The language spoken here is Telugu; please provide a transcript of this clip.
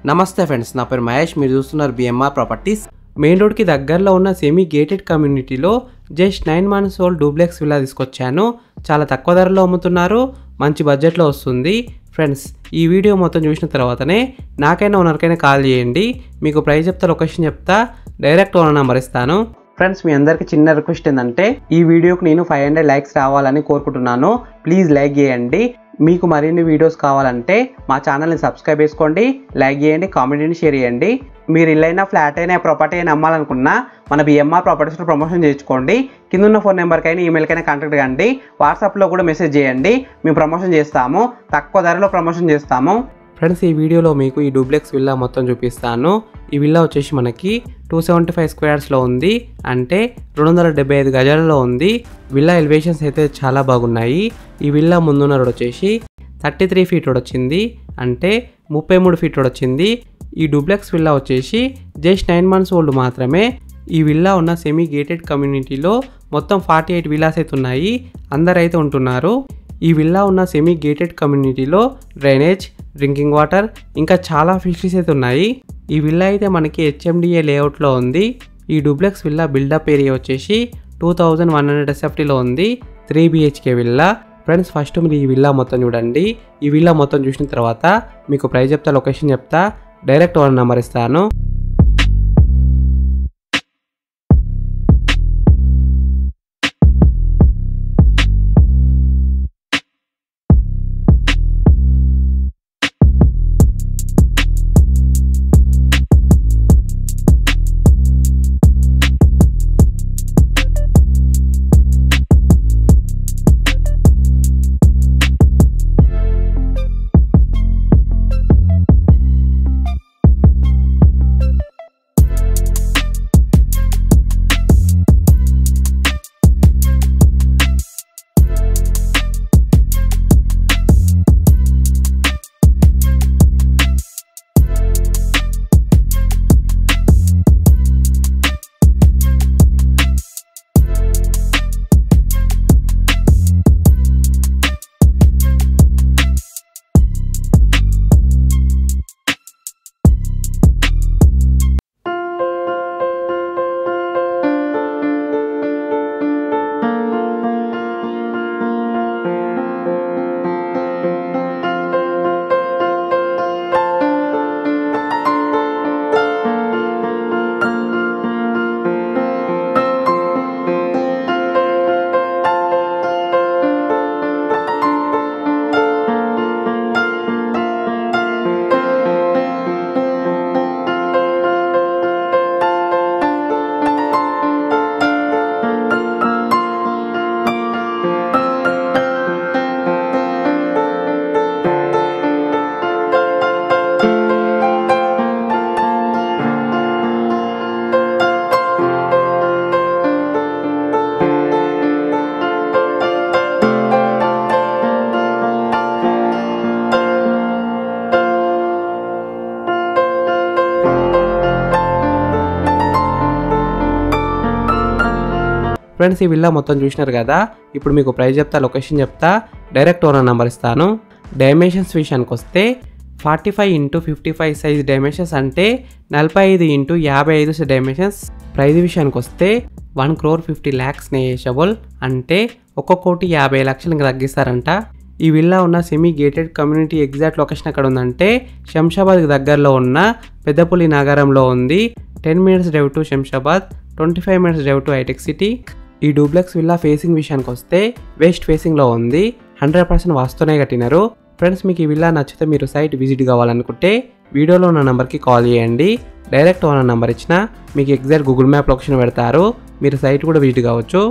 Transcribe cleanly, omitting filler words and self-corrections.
నమస్తే ఫ్రెండ్స్, నా పేరు మహేష్. మీరు చూస్తున్నారు బిఎంఆర్ ప్రాపర్టీస్. మెయిన్ రోడ్కి దగ్గరలో ఉన్న సెమీ గేటెడ్ కమ్యూనిటీలో just 9 months old duplex villa తీసుకొచ్చాను. చాలా తక్కువ ధరలో అమ్ముతున్నారు, మంచి బడ్జెట్లో వస్తుంది. ఫ్రెండ్స్, ఈ వీడియో మొత్తం చూసిన తర్వాతనే నాకైనా ఓనర్కైనా కాల్ చేయండి. మీకు ప్రైస్ చెప్తా, లొకేషన్ చెప్తా, డైరెక్ట్ ఓనర్ నెంబర్ ఇస్తాను. ఫ్రెండ్స్, మీ అందరికీ చిన్న రిక్వెస్ట్ ఏంటంటే ఈ వీడియోకి నేను 500 లైక్స్ రావాలని కోరుకుంటున్నాను. ప్లీజ్ లైక్ చేయండి. మీకు మరిన్ని వీడియోస్ కావాలంటే మా ఛానల్ని సబ్స్క్రైబ్ చేసుకోండి, లైక్ చేయండి, కామెంట్ని షేర్ చేయండి. మీరు ఇల్లైనా ఫ్లాట్ అయినా ప్రాపర్టీ అయినా అమ్మాలనుకున్నా మన బిఎంఆర్ ప్రాపర్టీస్లో ప్రమోషన్ చేసుకోండి. కింద ఉన్న ఫోన్ నెంబర్కైనా ఈమెయిల్కైనా కాంటాక్ట్ కండి. వాట్సాప్లో కూడా మెసేజ్ చేయండి, మేము ప్రమోషన్ చేస్తాము, తక్కువ ధరలో ప్రమోషన్ చేస్తాము. ఫ్రెండ్స్, ఈ వీడియోలో మీకు ఈ డూప్లెక్స్ విల్లా మొత్తం చూపిస్తాను. ఈ విల్లా వచ్చేసి మనకి 275 squaresలో ఉంది, అంటే 275 గజాలలో ఉంది. విల్లా ఎలివేషన్స్ అయితే చాలా బాగున్నాయి. ఈ విల్లా ముందున్న రోడ్ వచ్చేసి 33 feet రోడ్ వచ్చింది, అంటే 33 feet రోడ్ వచ్చింది. ఈ డూప్లెక్స్ విల్లా వచ్చేసి జస్ట్ 9 months ఓల్డ్ మాత్రమే. ఈ విల్లా ఉన్న సెమీ గేటెడ్ కమ్యూనిటీలో మొత్తం 48 విల్లాస్ అయితే ఉన్నాయి, అందరైతే ఉంటున్నారు. ఈ విల్లా ఉన్న సెమీ గేటెడ్ కమ్యూనిటీలో డ్రైనేజ్, డ్రింకింగ్ వాటర్, ఇంకా చాలా ఫెసిలిటీస్ అయితే ఉన్నాయి. ఈ విల్లా అయితే మనకి HMDA లేఅవుట్లో ఉంది. ఈ డూప్లెక్స్ విల్లా బిల్డప్ ఏరియా వచ్చేసి 2100 SFTలో ఉంది. 3 BHK విల్లా. ఫ్రెండ్స్, ఫస్ట్ మీరు ఈ విల్లా మొత్తం చూడండి. ఈ విల్లా మొత్తం చూసిన తర్వాత మీకు ప్రైస్ చెప్తా, లొకేషన్ చెప్తా, డైరెక్ట్ ఓనర్ నెంబర్ ఇస్తాను. ఫ్రెండ్స్, ఈ విల్లా మొత్తం చూసినారు కదా. ఇప్పుడు మీకు ప్రైస్ చెప్తా, లొకేషన్ చెప్తా, డైరెక్ట్ ఓనర్ నెంబర్ ఇస్తాను. డైమెన్షన్స్ విషయానికి వస్తే 45x55 సైజ్ డైమెన్షన్స్, అంటే 45x55 డైమెన్షన్స్. ప్రైస్ విషయానికి వస్తే 1,50,00,000 నెగోషియబుల్, అంటే 1,50,00,000 తగ్గిస్తారంట. ఈ విల్లా ఉన్న semi gated community exact location ఎక్కడ ఉందంటే శంషాబాద్కి దగ్గరలో ఉన్న పెద్దపల్లి నగరంలో ఉంది. 10 minutes drive to Shamshabad, 25 minutes drive to హైటెక్ సిటీ. ఈ డూప్లెక్స్ విల్లా ఫేసింగ్ విషయానికి వస్తే వెస్ట్ ఫేసింగ్లో ఉంది, 100% వాస్తునే కట్టినారు. ఫ్రెండ్స్, మీకు ఈ విల్లా నచ్చితే మీరు సైట్ విజిట్ కావాలనుకుంటే వీడియోలో ఉన్న నెంబర్కి కాల్ చేయండి. డైరెక్ట్ ఓనర్ నెంబర్ ఇచ్చిన మీకు ఎగ్జాక్ట్ గూగుల్ మ్యాప్ లొకేషన్ పెడతారు, మీరు సైట్ కూడా విజిట్ కావచ్చు.